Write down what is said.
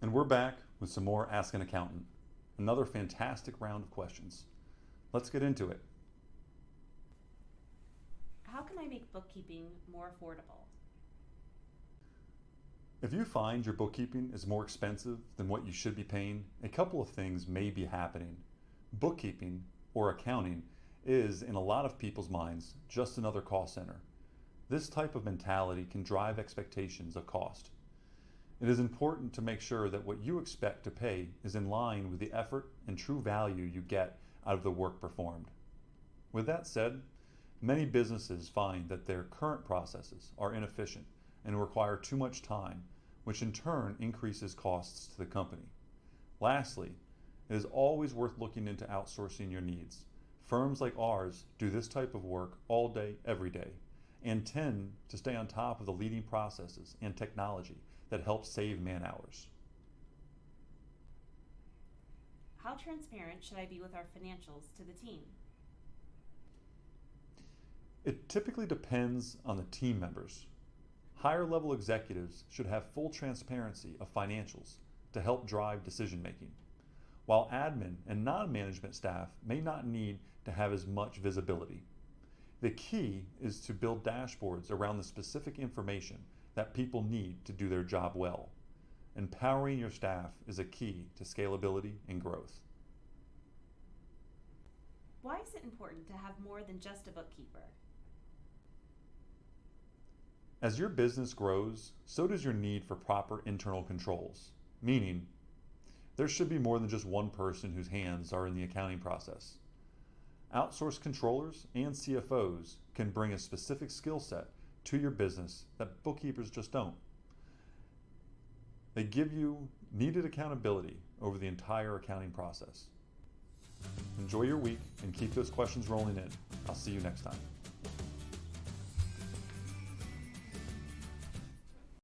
And we're back with some more Ask an Accountant. Another fantastic round of questions. Let's get into it. How can I make bookkeeping more affordable? If you find your bookkeeping is more expensive than what you should be paying, a couple of things may be happening. Bookkeeping, or accounting, is, in a lot of people's minds, just another cost center. This type of mentality can drive expectations of cost. It is important to make sure that what you expect to pay is in line with the effort and true value you get out of the work performed. With that said, many businesses find that their current processes are inefficient and require too much time, which in turn increases costs to the company. Lastly, it is always worth looking into outsourcing your needs. Firms like ours do this type of work all day, every day, and tend to stay on top of the leading processes and technology that help save man hours. How transparent should I be with our financials to the team? It typically depends on the team members. Higher level executives should have full transparency of financials to help drive decision making, while admin and non-management staff may not need to have as much visibility. The key is to build dashboards around the specific information that people need to do their job well. Empowering your staff is a key to scalability and growth. Why is it important to have more than just a bookkeeper? As your business grows, so does your need for proper internal controls, meaning there should be more than just one person whose hands are in the accounting process. Outsourced controllers and CFOs can bring a specific skill set to your business that bookkeepers just don't. They give you needed accountability over the entire accounting process. Enjoy your week and keep those questions rolling in. I'll see you next time.